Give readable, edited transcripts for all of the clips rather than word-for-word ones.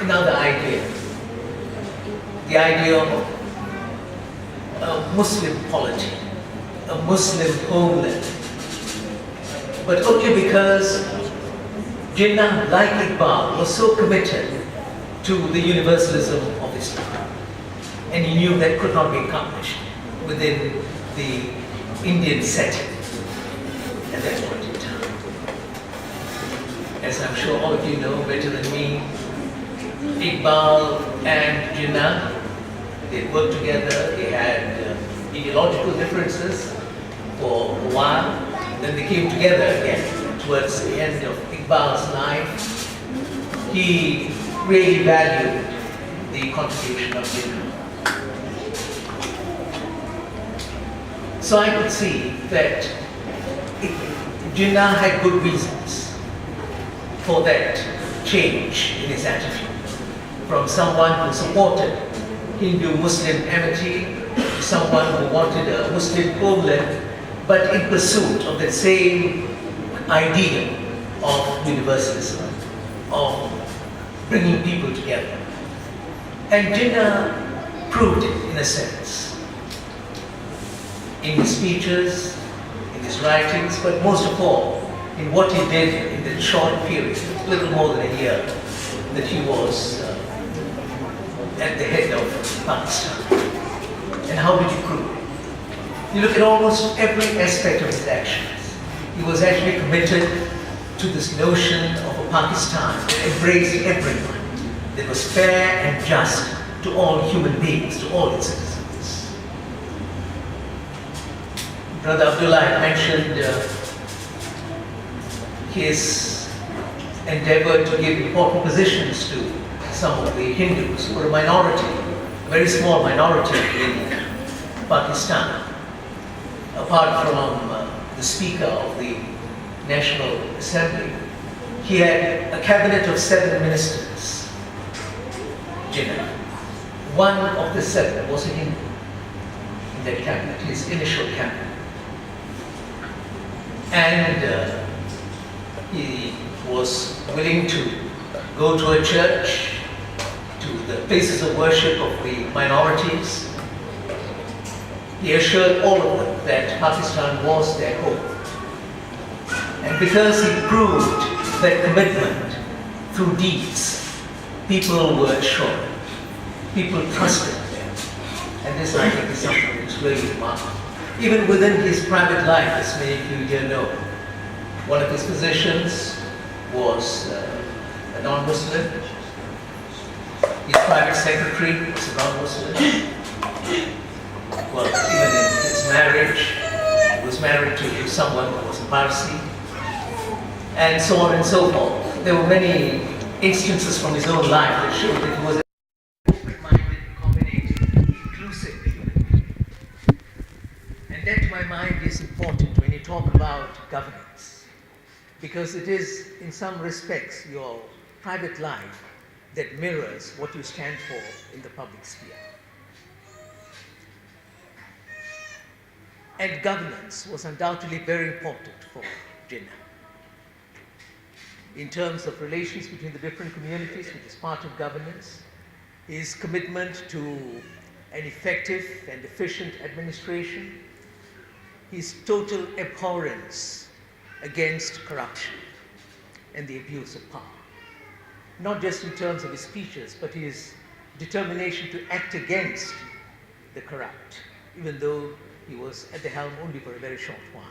another idea, the idea of a Muslim polity, a Muslim homeland, but only because Jinnah, like Iqbal, was so committed to the universalism of Islam, and he knew that could not be accomplished within the Indian setting at that point in time. As I'm sure all of you know better than me, Iqbal and Jinnah, they worked together, they had ideological differences for a while, then they came together again towards the end of Iqbal's life. He really valued the contribution of Jinnah. So I could see that Jinnah had good reasons for that change in his attitude, from someone who supported Hindu-Muslim amity to someone who wanted a Muslim homeland, but in pursuit of the same ideal of universalism, of bringing people together. And Jinnah proved it in a sense, in his speeches, in his writings, but most of all, in what he did in the short period, little more than a year, that he was at the head of Pakistan. And how did he prove it? You look at almost every aspect of his actions. He was actually committed to this notion of a Pakistan that embraced everyone, that was fair and just to all human beings, to all its citizens. Brother Abdullah had mentioned his endeavor to give important positions to some of the Hindus, who were a minority, a very small minority in Pakistan, apart from the Speaker of the National Assembly. He had a cabinet of 7 ministers, Jinnah. One of the 7 was a Hindu in that cabinet, his initial cabinet. And he was willing to go to a church, to the places of worship of the minorities. He assured all of them that Pakistan was their home. And because he proved that commitment through deeds, people were assured, people trusted them. And this, I think, is something that is really remarkable. Even within his private life, as many of you here know, one of his physicians was a non-Muslim. His private secretary was a non-Muslim. Well, even in his marriage, he was married to someone who was a Parsi, and so on and so forth. There were many instances from his own life that showed that he was an open-minded, accommodating, inclusive human being. And that, to my mind, is important when you talk about governance, because it is, in some respects, your private life that mirrors what you stand for in the public sphere. And governance was undoubtedly very important for Jinnah. In terms of relations between the different communities, which is part of governance, his commitment to an effective and efficient administration, his total abhorrence against corruption and the abuse of power. Not just in terms of his speeches, but his determination to act against the corrupt, even though he was at the helm only for a very short while.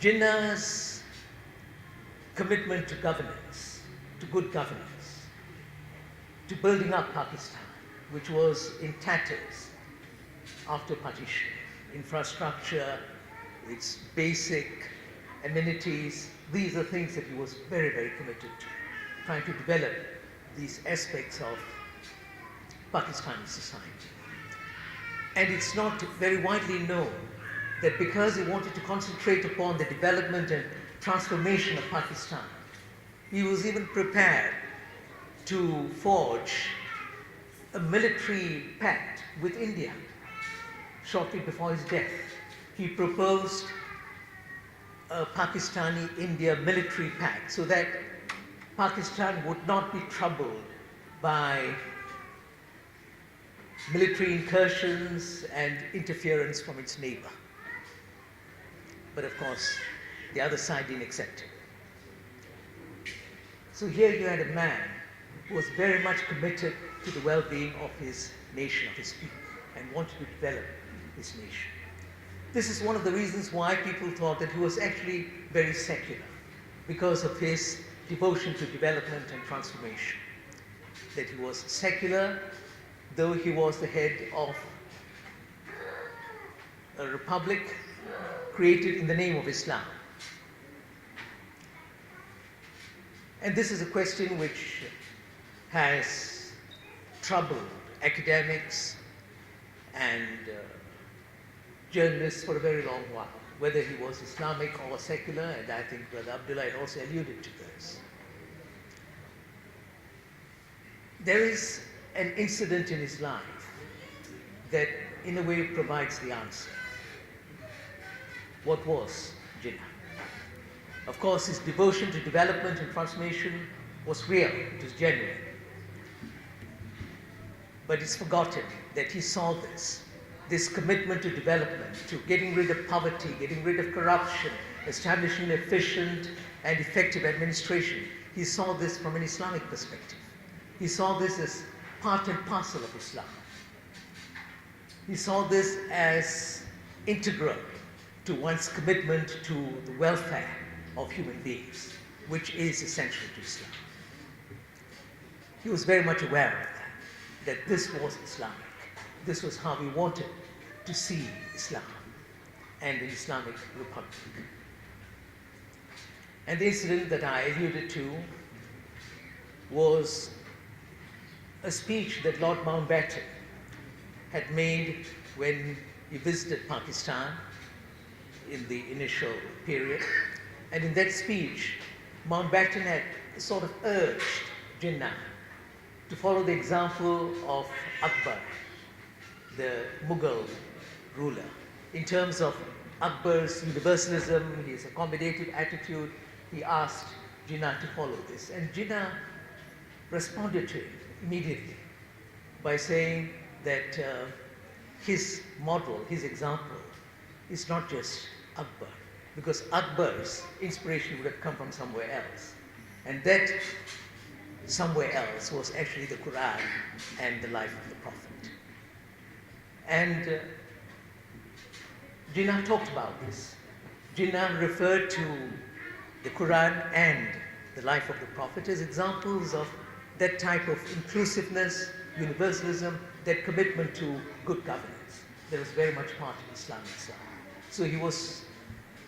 Jinnah's commitment to governance, to good governance, to building up Pakistan, which was in tatters after partition, infrastructure, its basic amenities, these are things that he was very, very committed to, trying to develop these aspects of Pakistani society. And it's not very widely known that because he wanted to concentrate upon the development and transformation of Pakistan, he was even prepared to forge a military pact with India. Shortly before his death, he proposed a Pakistani-India military pact so that Pakistan would not be troubled by military incursions and interference from its neighbor. But of course, the other side didn't accept it. So here you had a man who was very much committed to the well-being of his nation, of his people, and wanted to develop his nation. This is one of the reasons why people thought that he was actually very secular, because of his devotion to development and transformation. That he was secular, though he was the head of a republic created in the name of Islam. And this is a question which has troubled academics and journalists for a very long while, whether he was Islamic or secular, and I think Brother Abdullah had also alluded to this. There is an incident in his life that in a way provides the answer. What was Jinnah? Of course, his devotion to development and transformation was real, it was genuine. But it's forgotten that he saw this commitment to development, to getting rid of poverty, getting rid of corruption, establishing an efficient and effective administration. He saw this from an Islamic perspective. He saw this as part and parcel of Islam. He saw this as integral to one's commitment to the welfare of human beings, which is essential to Islam. He was very much aware of that this was Islamic. This was how he wanted to see Islam and an Islamic republic. And the incident that I alluded to was a speech that Lord Mountbatten had made when he visited Pakistan in the initial period. And in that speech, Mountbatten had sort of urged Jinnah to follow the example of Akbar, the Mughal ruler, in terms of Akbar's universalism, his accommodative attitude. He asked Jinnah to follow this. And Jinnah responded to it immediately by saying that his model, his example, is not just Akbar, because Akbar's inspiration would have come from somewhere else. And that somewhere else was actually the Quran and the life of the Prophet. And Jinnah talked about this. Jinnah referred to the Quran and the life of the Prophet as examples of that type of inclusiveness, universalism, that commitment to good governance. That was very much part of Islam itself. So he was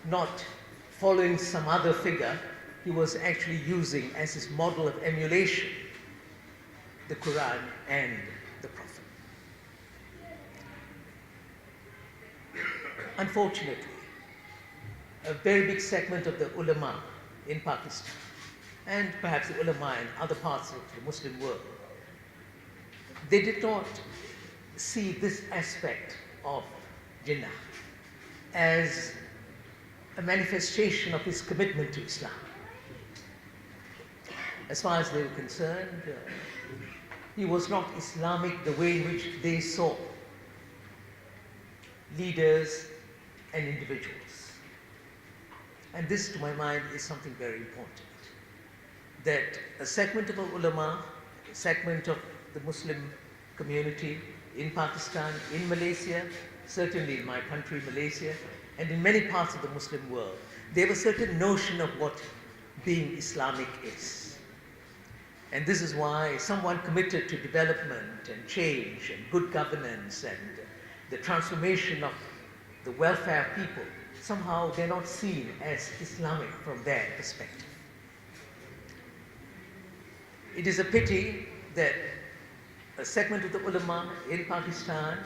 not following some other figure, he was actually using as his model of emulation the Quran and the Prophet. Unfortunately, a very big segment of the ulama in Pakistan, and perhaps the ulama in other parts of the Muslim world, they did not see this aspect of Jinnah as a manifestation of his commitment to Islam. As far as they were concerned, he was not Islamic the way in which they saw leaders and individuals. And this, to my mind, is something very important. That a segment of ulama, a segment of the Muslim community in Pakistan, in Malaysia, certainly in my country, Malaysia, and in many parts of the Muslim world, they have a certain notion of what being Islamic is. And this is why someone committed to development and change and good governance and the transformation of the welfare of people, somehow they're not seen as Islamic from their perspective. It is a pity that a segment of the ulama in Pakistan,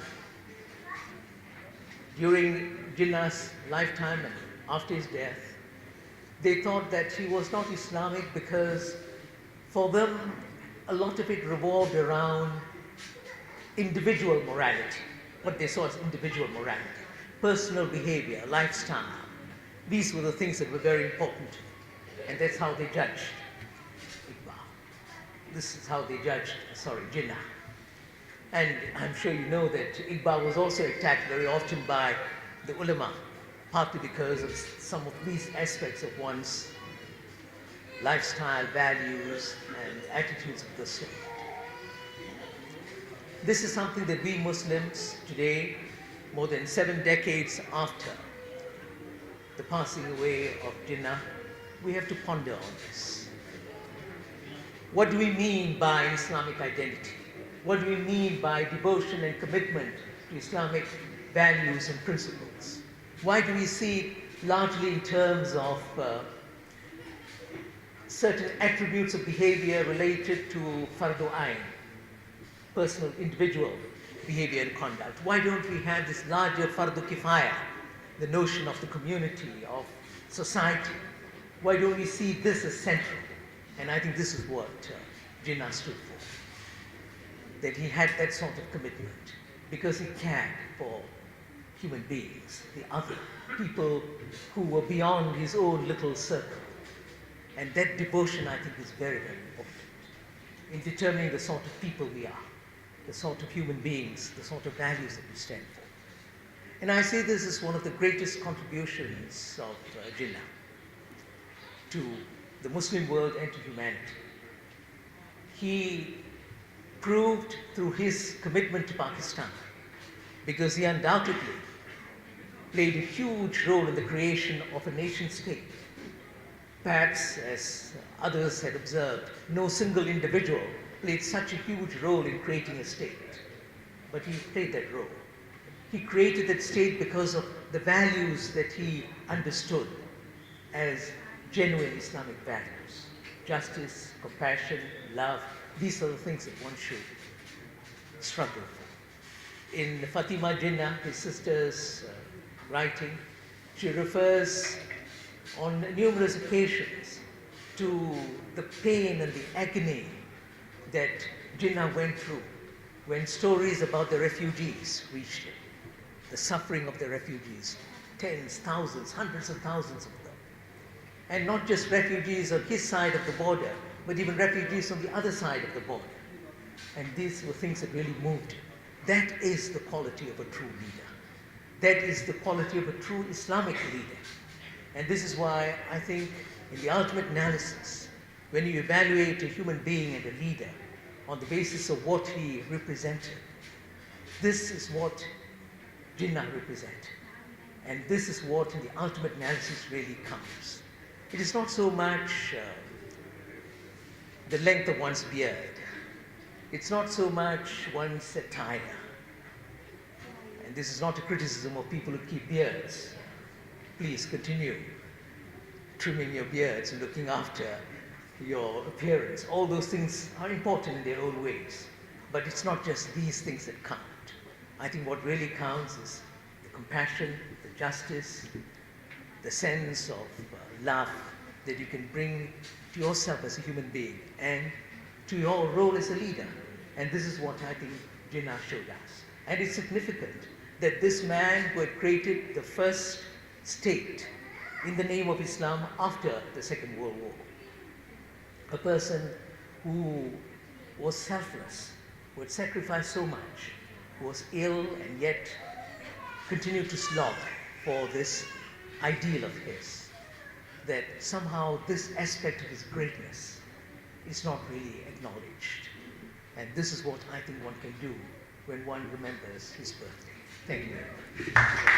during Jinnah's lifetime and after his death, they thought that he was not Islamic because for them a lot of it revolved around individual morality, what they saw as individual morality, personal behavior, lifestyle. These were the things that were very important, and that's how they judged this is how they judged, Jinnah. And I'm sure you know that Iqbal was also attacked very often by the ulama, partly because of some of these aspects of one's lifestyle, values, and attitudes of the sort. This is something that we Muslims today, more than 7 decades after the passing away of Jinnah, we have to ponder on this. What do we mean by Islamic identity? What do we mean by devotion and commitment to Islamic values and principles? Why do we see it largely in terms of certain attributes of behavior related to fardu ayn, personal, individual behavior and conduct? Why don't we have this larger fardu kifaya, the notion of the community, of society? Why don't we see this as central? And I think this is what Jinnah stood for. That he had that sort of commitment because he cared for human beings, the other, people who were beyond his own little circle. And that devotion, I think, is very, very important in determining the sort of people we are, the sort of human beings, the sort of values that we stand for. And I say this is one of the greatest contributions of Jinnah to the Muslim world and to humanity. He proved through his commitment to Pakistan, because he undoubtedly played a huge role in the creation of a nation state. Perhaps, as others had observed, no single individual played such a huge role in creating a state, but he played that role. He created that state because of the values that he understood as genuine Islamic values: justice, compassion, love. These are the things that one should struggle for. In Fatima Jinnah, his sister's writing, she refers on numerous occasions to the pain and the agony that Jinnah went through when stories about the refugees reached him, the suffering of the refugees, tens, thousands, hundreds of thousands of them. And not just refugees on his side of the border, but even refugees on the other side of the border. And these were things that really moved him. That is the quality of a true leader. That is the quality of a true Islamic leader. And this is why I think in the ultimate analysis, when you evaluate a human being and a leader on the basis of what he represented, this is what Jinnah represented. And this is what in the ultimate analysis really counts. It is not so much the length of one's beard. It's not so much one's attire. And this is not a criticism of people who keep beards. Please continue trimming your beards and looking after your appearance. All those things are important in their own ways. But it's not just these things that count. I think what really counts is the compassion, the justice, the sense of love that you can bring to yourself as a human being and to your role as a leader. And this is what I think Jinnah showed us. And it's significant that this man who had created the first state in the name of Islam after the Second World War, a person who was selfless, who had sacrificed so much, who was ill and yet continued to slog for this ideal of his, that somehow this aspect of his greatness is not really acknowledged. And this is what I think one can do when one remembers his birthday. Thank you very much.